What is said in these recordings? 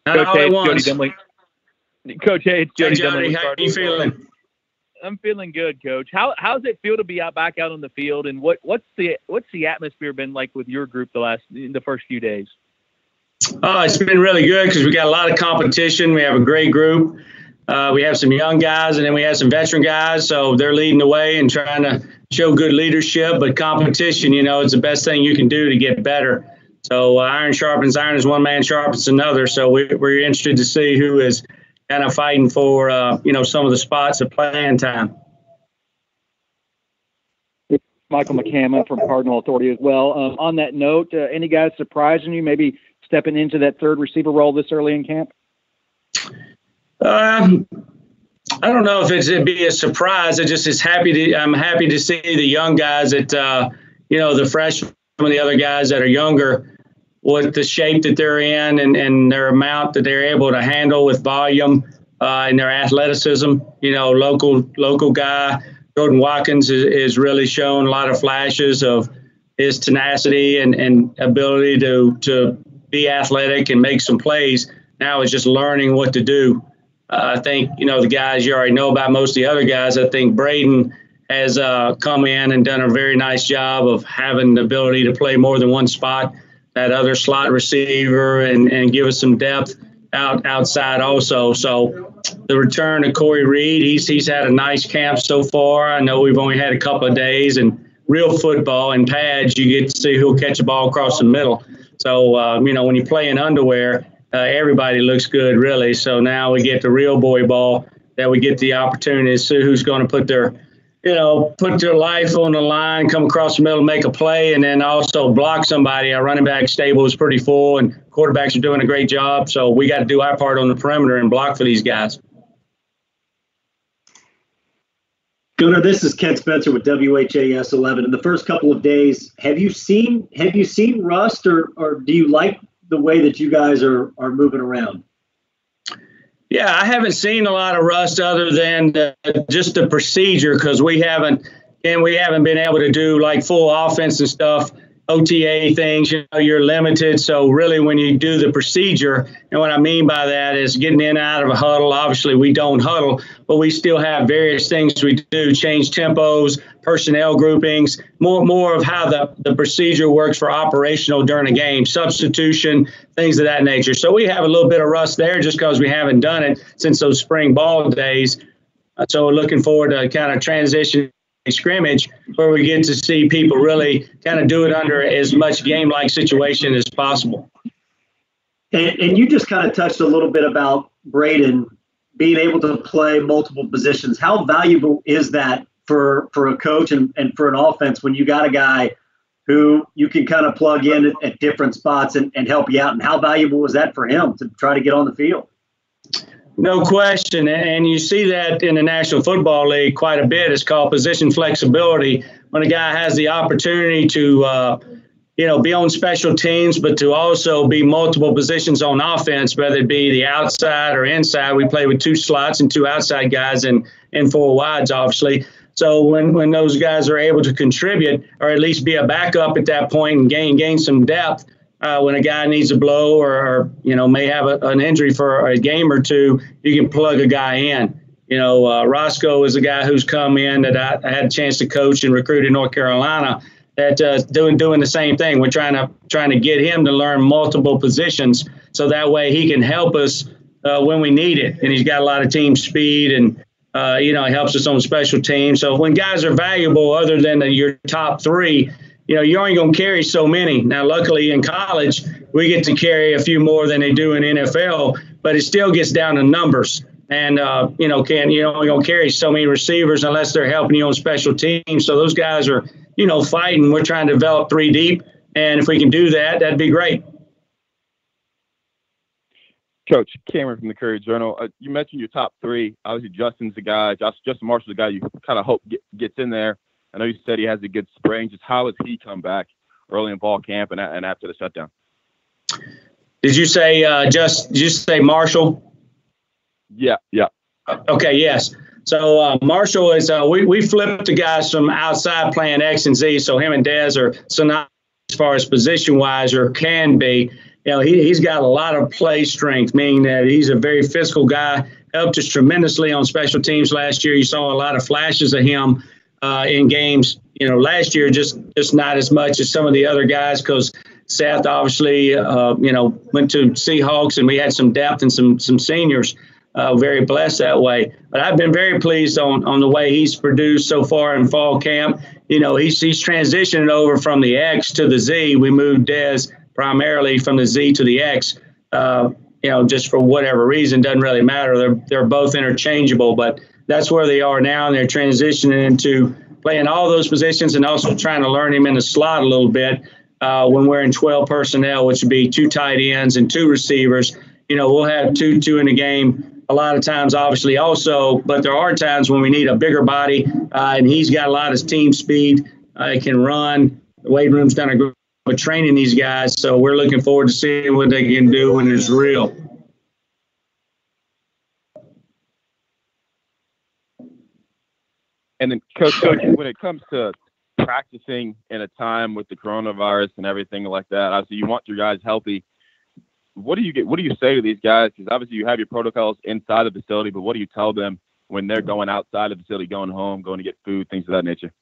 Not Coach all at Jody once. Dimley. Coach Hay, it's Jody Jody, Dimley. how you feeling? I'm feeling good, Coach. How's it feel to be back out on the field, and what's the atmosphere been like with your group the first few days? Oh, it's been really good because we got a lot of competition. We have a great group. We have some young guys, and then we have some veteran guys. So they're leading the way and trying to show good leadership. But competition, it's the best thing you can do to get better. So iron sharpens iron as one man sharpens another. So we're interested to see who is kind of fighting for, some of the spots of playing time. Michael McCammon from Cardinal Authority as well. On that note, any guys surprising you, maybe stepping into that third receiver role this early in camp? I don't know if it'd be a surprise. I'm happy to see the young guys that, the freshmen, some of the other guys that are younger, with the shape that they're in and their amount that they're able to handle with volume and their athleticism. Local guy, Jordan Watkins is really shown a lot of flashes of his tenacity and ability to be athletic and make some plays. Now it's just learning what to do. I think, the guys you already know about, most of the other guys. I think Braden has come in and done a very nice job of having the ability to play more than one spot, that other slot receiver, and give us some depth outside also. So the return of Corey Reed, he's had a nice camp so far. I know we've only had a couple of days, and real football and pads, you get to see who'll catch a ball across the middle. So, when you play in underwear, everybody looks good, really. So now we get the real boy ball, that we get the opportunity to see who's going to put their life on the line, come across the middle, make a play, and then also block somebody. Our running back stable is pretty full, and quarterbacks are doing a great job. So we got to do our part on the perimeter and block for these guys. Gunter, this is Ken Spencer with WHAS 11. In the first couple of days, have you seen rust, or do you like the way that you guys are moving around? Yeah, I haven't seen a lot of rust other than just the procedure, because we haven't been able to do like full offense and stuff, OTA things. You're limited. So really, when you do the procedure, and what I mean by that is getting in and out of a huddle. Obviously, we don't huddle, but we still have various things we do: change tempos, personnel groupings, more of how the procedure works for operational during a game, substitution, things of that nature. So we have a little bit of rust there just because we haven't done it since those spring ball days. So we're looking forward to kind of transition scrimmage where we get to see people really kind of do it under as much game-like situation as possible. And you just kind of touched a little bit about Braden being able to play multiple positions. How valuable is that for a coach and for an offense when you got a guy who you can kind of plug in at different spots and help you out? And how valuable was that for him to try to get on the field? No question. And you see that in the National Football League quite a bit. It's called position flexibility. When a guy has the opportunity to, be on special teams, but to also be multiple positions on offense, whether it be the outside or inside. We play with 2 slots and 2 outside guys and 4 wides, obviously. So when those guys are able to contribute, or at least be a backup at that point and gain some depth, when a guy needs a blow or may have an injury for a game or two, you can plug a guy in. Roscoe is a guy who's come in that I had a chance to coach and recruit in North Carolina, that doing the same thing. We're trying to get him to learn multiple positions so that way he can help us when we need it. And he's got a lot of team speed and he helps us on special teams. So when guys are valuable, other than your top 3, you're only going to carry so many. Now, luckily in college, we get to carry a few more than they do in NFL, but it still gets down to numbers. And, you're only going to carry so many receivers unless they're helping you on special teams. So those guys are, fighting. We're trying to develop 3 deep. And if we can do that, that'd be great. Coach Cameron from the Courier-Journal, you mentioned your top 3. Obviously, Justin Marshall's the guy you kind of hope gets in there. I know you said he has a good spring. Just how has he come back early in fall camp and after the shutdown? Did you say did you say Marshall? Yeah. Okay, yes. So Marshall is we flipped the guys from outside playing X and Z. So him and Dez are synonymous as far as position wise, or can be. he's got a lot of play strength, meaning that he's a very physical guy. Helped us tremendously on special teams last year. You saw a lot of flashes of him in games. Last year, just not as much as some of the other guys because Seth obviously, went to Seahawks and we had some depth and some seniors. Very blessed that way. But I've been very pleased on the way he's produced so far in fall camp. He's transitioning over from the X to the Z. We moved Dez primarily from the Z to the X. Just for whatever reason, doesn't really matter. They're both interchangeable, but that's where they are now, and they're transitioning into playing all those positions and also trying to learn him in the slot a little bit when we're in 12 personnel, which would be 2 tight ends and 2 receivers. We'll have two in the game a lot of times, obviously, also, but there are times when we need a bigger body, and he's got a lot of team speed. He can run. The weight room's done a good with training these guys, so we're looking forward to seeing what they can do when it's real. And then, Coach, when it comes to practicing in a time with the coronavirus and everything like that, obviously you want your guys healthy. What do you say to these guys? Because obviously you have your protocols inside the facility, but what do you tell them when they're going outside of the facility, going home, going to get food, things of that nature?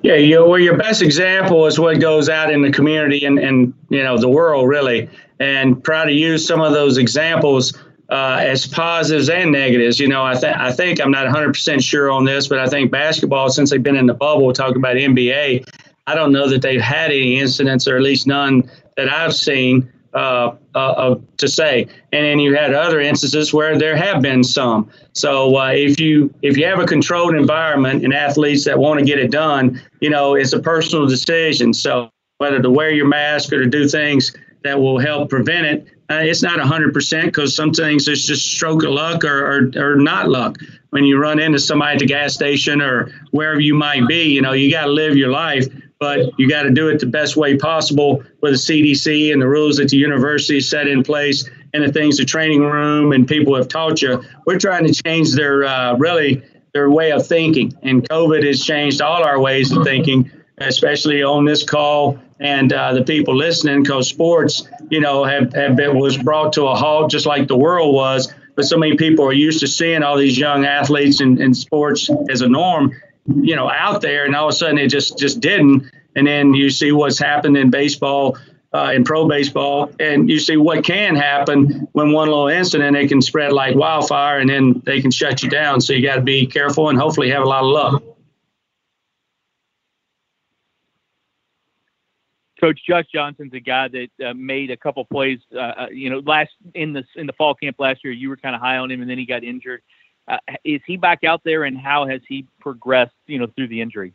Yeah, your best example is what goes out in the community and the world, really, and try to use some of those examples as positives and negatives. I think I'm not 100% sure on this, but I think basketball, since they've been in the bubble, talking about NBA, I don't know that they've had any incidents, or at least none that I've seen to say. And then you had other instances where there have been some. So if you have a controlled environment and athletes that want to get it done, it's a personal decision. So whether to wear your mask or to do things that will help prevent it, it's not 100% because some things it's just stroke of luck or not luck. When you run into somebody at the gas station or wherever you might be, you got to live your life. But you got to do it the best way possible with the CDC and the rules that the university set in place and the things the training room and people have taught you. We're trying to change their way of thinking. And COVID has changed all our ways of thinking, especially on this call and the people listening, because sports, was brought to a halt just like the world was. But so many people are used to seeing all these young athletes in sports as a norm, out there, and all of a sudden it just didn't. And then you see what's happened in baseball, in pro baseball, and you see what can happen when one little incident, it can spread like wildfire, and then they can shut you down. So you got to be careful and hopefully have a lot of luck. Coach Josh Johnson's a guy that made a couple plays, last in the fall camp last year. You were kind of high on him, and then he got injured. Is he back out there, and how has he progressed, through the injury?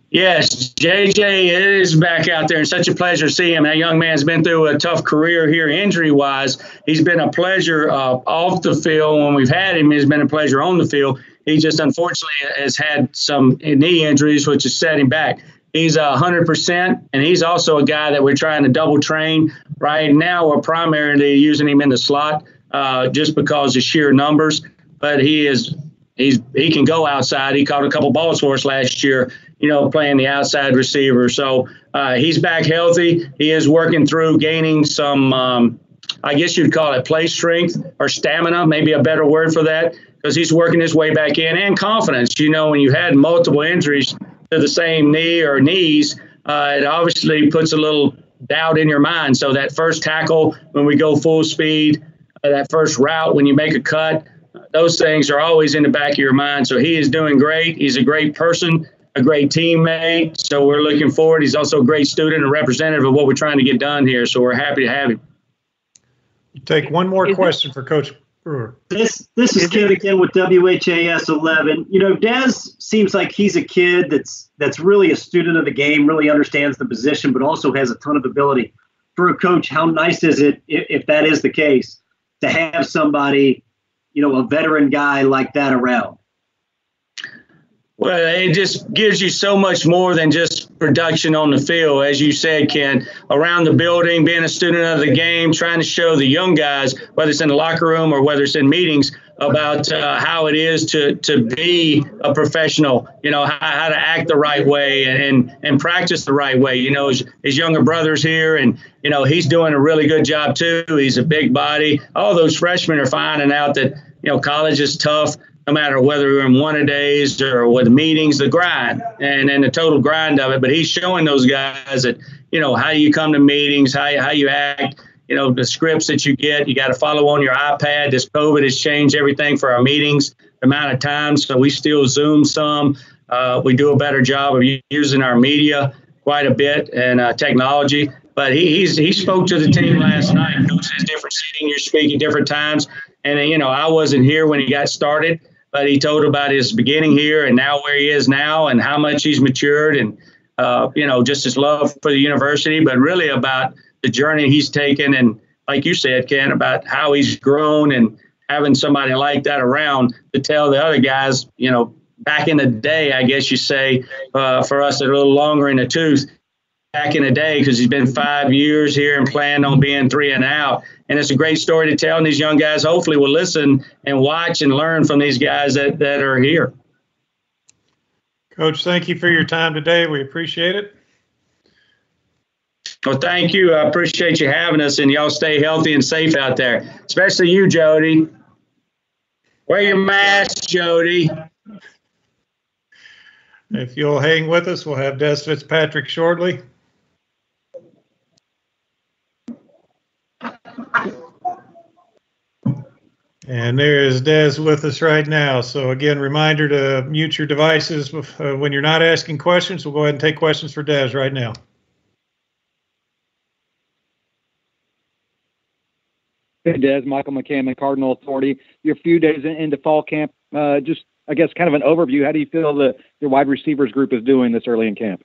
Yes, JJ is back out there, and such a pleasure to see him. That young man's been through a tough career here injury-wise. He's been a pleasure off the field. When we've had him, he's been a pleasure on the field. He just unfortunately has had some knee injuries, which has set him back. He's 100%, and he's also a guy that we're trying to double train. Right now, we're primarily using him in the slot just because of sheer numbers. But he can go outside. He caught a couple balls for us last year, playing the outside receiver. So he's back healthy. He is working through gaining some, I guess you'd call it play strength or stamina, maybe a better word for that, because he's working his way back in, and confidence. When you had multiple injuries to the same knee or knees, it obviously puts a little doubt in your mind. So that first tackle when we go full speed, that first route when you make a cut, those things are always in the back of your mind. So he is doing great. He's a great person, a great teammate. So we're looking forward. He's also a great student and representative of what we're trying to get done here. So we're happy to have him. Take one more question for Coach Brewer. This is Ken again with WHAS 11. Dez seems like he's a kid that's really a student of the game, really understands the position, but also has a ton of ability. For a coach, how nice is it, if that is the case, to have somebody, a veteran guy like that around? Well, it just gives you so much more than just production on the field. As you said, Ken, around the building, being a student of the game, trying to show the young guys, whether it's in the locker room or whether it's in meetings, about how it is to be a professional, how to act the right way and practice the right way. His younger brother's here, and, he's doing a really good job too. He's a big body. All those freshmen are finding out that, college is tough, no matter whether we're in one-a-days or with meetings, the grind and the total grind of it. But he's showing those guys that, how you come to meetings, how you act, the scripts that you get, you got to follow on your iPad. This COVID has changed everything for our meetings, the amount of time. So we still Zoom some. We do a better job of using our media quite a bit and technology. But he spoke to the team last night. Coach says different seating, you're speaking different times. And, I wasn't here when he got started, but he told about his beginning here and now where he is now and how much he's matured and, just his love for the university, but really about the journey he's taken. And like you said, Ken, about how he's grown and having somebody like that around to tell the other guys, back in the day, I guess you say, for us that are a little longer in the tooth, back in the day, because he's been 5 years here and planned on being 3 and out. And it's a great story to tell. And these young guys hopefully will listen and watch and learn from these guys that are here. Coach, thank you for your time today. We appreciate it. Well, thank you. I appreciate you having us, and y'all stay healthy and safe out there, especially you, Jody. Wear your mask, Jody. If you'll hang with us, we'll have Dez Fitzpatrick shortly. And there is Dez with us right now. So again, reminder to mute your devices when you're not asking questions. We'll go ahead and take questions for Dez right now. Hey, Dez, Michael McCammon, Cardinal Authority. You're a few days into fall camp. Just, I guess, kind of an overview. How do you feel your wide receivers group is doing this early in camp?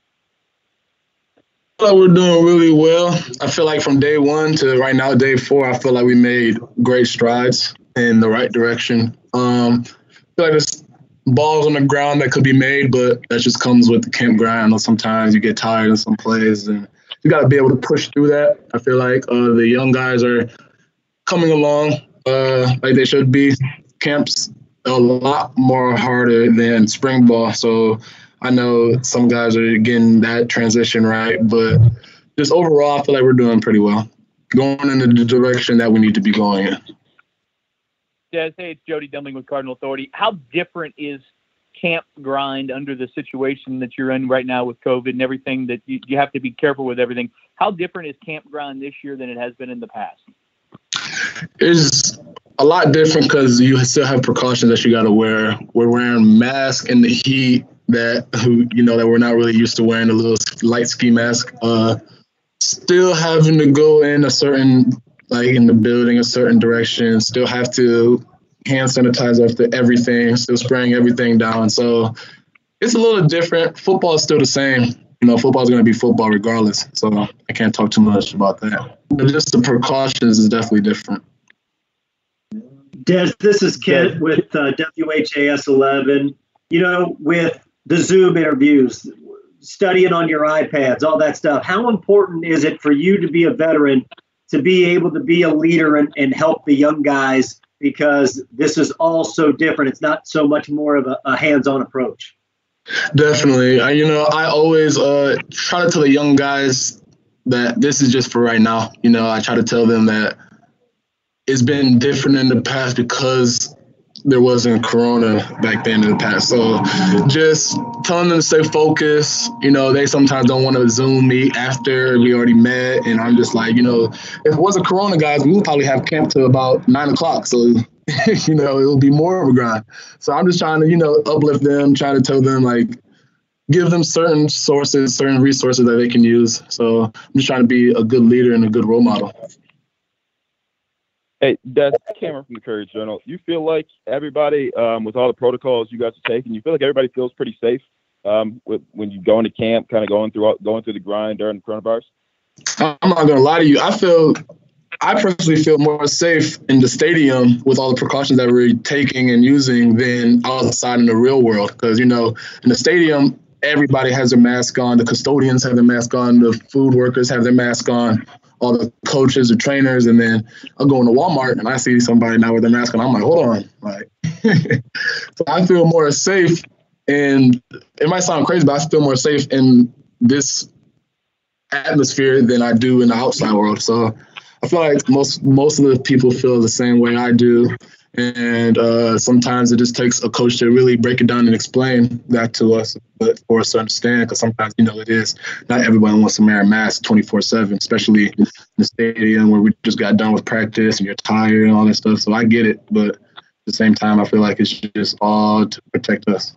Well, we're doing really well. I feel like from day one to right now, day 4, I feel like we made great strides in the right direction. I feel like there's balls on the ground that could be made, but that just comes with the camp grind. Sometimes you get tired of some plays, and you got to be able to push through that. I feel like the young guys are coming along like they should be. Camp's a lot more harder than spring ball, so I know some guys are getting that transition right, but just overall, I feel like we're doing pretty well, going in the direction that we need to be going in. Dez, hey, it's Jody Dumbling with Cardinal Authority. How different is camp grind under the situation that you're in right now with COVID and everything that you have to be careful with everything? How different is camp grind this year than it has been in the past? It's a lot different because you still have precautions that you got to wear. We're wearing masks in the heat that we're not really used to wearing, a little light ski mask. Still having to go in a certain, like in the building, a certain direction. Still have to hand sanitize after everything. Still spraying everything down. So it's a little different. Football is still the same. Football is going to be football regardless. So I can't talk too much about that. But just the precautions is definitely different. Dez, this is Kent with WHAS 11. With the Zoom interviews, studying on your iPads, all that stuff, how important is it for you to be a veteran, to be able to be a leader and help the young guys? Because this is all so different. It's not so much more of a hands-on approach. Definitely. I always try to tell the young guys that this is just for right now. I try to tell them that it's been different in the past because there wasn't Corona back then in the past. So just telling them to stay focused. They sometimes don't want to Zoom meet after we already met. And I'm just like, if it wasn't Corona, guys, we would probably have camp to about 9 o'clock. So, it'll be more of a grind. So I'm just trying to, uplift them, trying to tell them, like, give them certain sources, certain resources that they can use. So I'm just trying to be a good leader and a good role model. Hey, Dez, Cameron from the Courier Journal. You feel like everybody, with all the protocols you guys are taking, you feel like everybody feels pretty safe when you go into camp, kind of going through the grind during the coronavirus? I'm not gonna lie to you. I personally feel more safe in the stadium with all the precautions that we're taking and using than outside in the real world. Because, in the stadium, everybody has their mask on. The custodians have their mask on. The food workers have their mask on. all the coaches or trainers, and then I'll go into Walmart and I see somebody now with a mask, and I'm like, hold on, like, so I feel more safe. And it might sound crazy, but I feel more safe in this atmosphere than I do in the outside world. So I feel like most of the people feel the same way I do. And sometimes it just takes a coach to really break it down and explain that to us, but for us to understand, because sometimes, it is not everyone wants to wear a mask 24/7, especially in the stadium where we just got done with practice and you're tired and all that stuff. So I get it, but at the same time, I feel like it's just all to protect us.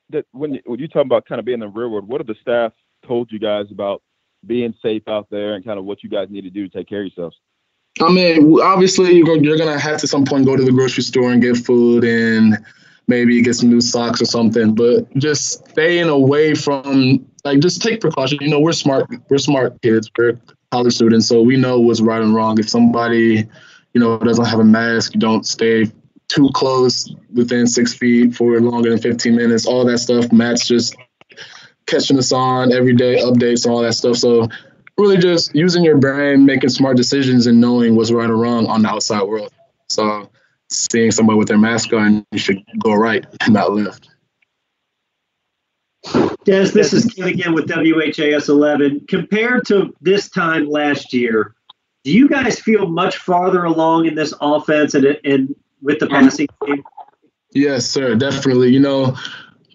That when you talk about kind of being in the real world, what have the staff told you guys about being safe out there and kind of what you guys need to do to take care of yourselves? I mean, obviously, you're going to have to at some point go to the grocery store and get food and maybe get some new socks or something. But just staying away from, just take precaution. We're smart kids. We're college students, so we know what's right and wrong. If somebody, doesn't have a mask, you don't stay too close within 6 feet for longer than 15 minutes. All that stuff. Matt's just catching us on every day, updates and all that stuff. So really just using your brain, making smart decisions, and knowing what's right or wrong on the outside world. So seeing somebody with their mask on, you should go right and not left. Dez, this is Ken again with WHAS 11. Compared to this time last year, do you guys feel much farther along in this offense and with the passing game? Yes, sir, definitely. We're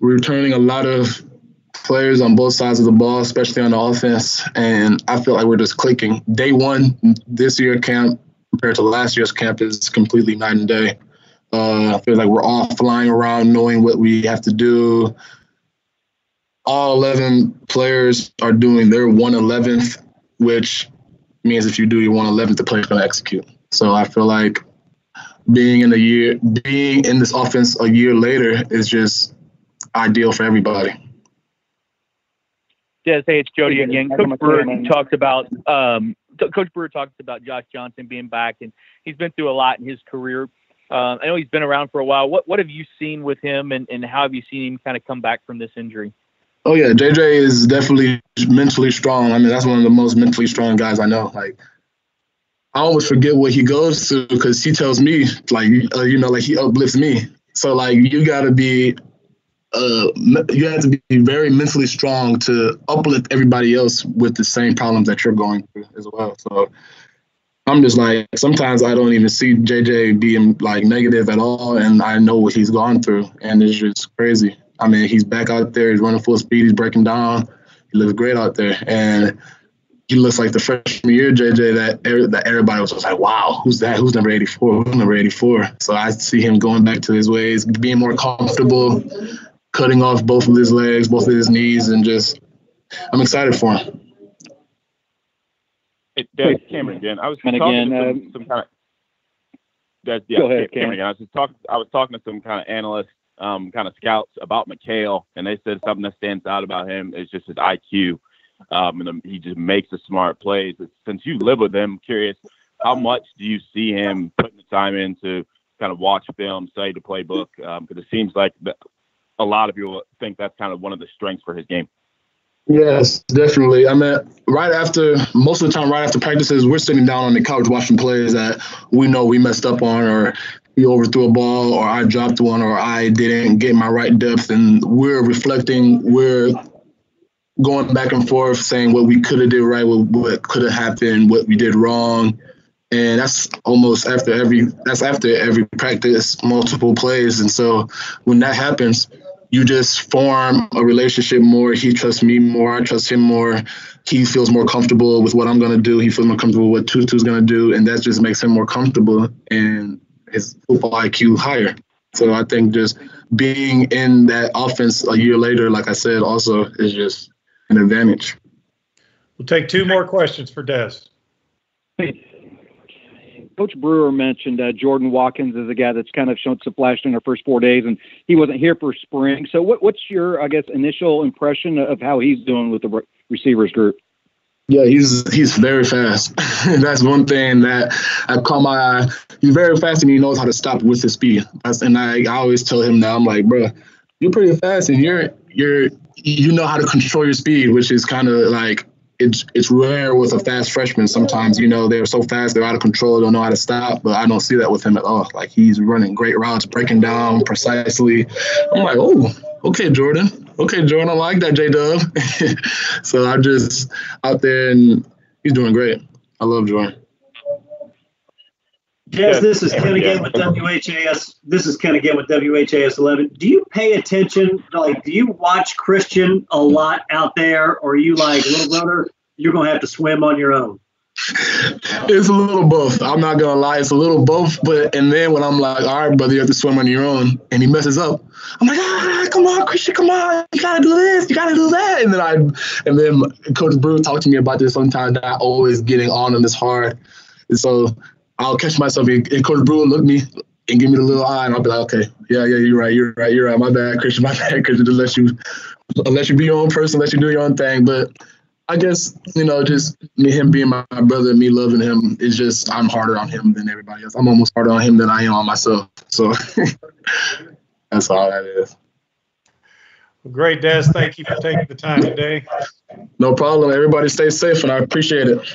returning a lot of players on both sides of the ball, especially on the offense, and I feel like we're just clicking. Day one this year camp compared to last year's camp is completely night and day. I feel like we're all flying around knowing what we have to do. All 11 players are doing their 1/11th, which means if you do your 1/11th, the player's going to execute. So I feel like being in this offense a year later is just ideal for everybody. Dez, hey, it's Jody again. Coach Brewer talked about Josh Johnson being back, and he's been through a lot in his career. I know he's been around for a while. What have you seen with him, and how have you seen him kind of come back from this injury? Oh, yeah, JJ is definitely mentally strong. I mean, that's one of the most mentally strong guys I know. Like, I always forget what he goes to because he tells me, he uplifts me. So, you got to be you have to be very mentally strong to uplift everybody else with the same problems that you're going through as well. So I'm just sometimes I don't even see JJ being negative at all, and I know what he's gone through, and it's just crazy. I mean, he's back out there, he's running full speed, he's breaking down, he looks great out there, and he looks like the freshman year JJ that everybody was just like, wow, who's that? Who's number 84? Who's number 84? So I see him going back to his ways, being more comfortable, cutting off both of his legs, both of his knees, and I'm excited for him. Hey, Dez, Cameron again. I was talking to some kind of. Go ahead, Cameron again. I was talking to some kind of analysts, kind of scouts about McHale, and they said something that stands out about him is just his IQ. And he just makes the smart plays. Since you live with him, curious, how much do you see him putting the time in to kind of watch film, study the playbook? Because it seems like a lot of people think that's kind of one of the strengths for his game. Yes, definitely. I mean, most of the time, right after practices, we're sitting down on the couch watching plays that we know we messed up on, or he overthrew a ball, or I dropped one, or I didn't get my right depth, and we're reflecting, we're going back and forth saying what we could have did right, what could have happened, what we did wrong. And that's almost after every practice, multiple plays. And so when that happens, you just form a relationship more. He trusts me more. I trust him more. He feels more comfortable with what I'm going to do. He feels more comfortable with what Tutu's going to do. And that just makes him more comfortable and his football IQ higher. So I think just being in that offense a year later, like I said, also is just an advantage. We'll take two more questions for Dez. Coach Brewer mentioned Jordan Watkins as a guy that's kind of shown some flash in our first 4 days, and he wasn't here for spring. So what's your, initial impression of how he's doing with the receivers group? Yeah, he's very fast. That's one thing that I caught my eye. He's very fast, and he knows how to stop with his speed. And I always tell him now, I'm like, bro, you're pretty fast, and you know how to control your speed, which is kind of it's rare with a fast freshman. Sometimes, they're so fast, they're out of control, don't know how to stop. But I don't see that with him at all. Like, he's running great routes, breaking down precisely. I'm like, oh, okay, Jordan. Okay, Jordan, I like that, J-Dub. So I'm just out there, and he's doing great. I love Jordan. Dez, this is Ken again with WHAS. This is Ken again with WHAS 11. Do you pay attention? Like, do you watch Christian a lot out there, or are you like, little brother, you're gonna have to swim on your own? It's a little both. I'm not gonna lie, it's a little both. And then when I'm like, all right, brother, you have to swim on your own, and he messes up, I'm like, come on, Christian, come on, you gotta do this, you gotta do that. And then Coach Brewer talked to me about this sometimes, that I always getting on him this hard, and so I'll catch myself, and Coach Brewer look me and give me the little eye, and I'll be like, okay, yeah, you're right. My bad, Christian, Christian, just let you be your own person, let you do your own thing. But I guess, just him being my brother, me loving him, is just, I'm harder on him than everybody else. I'm almost harder on him than I am on myself. So that's all that is. Well, great, Dez. Thank you for taking the time today. No problem. Everybody stay safe, and I appreciate it.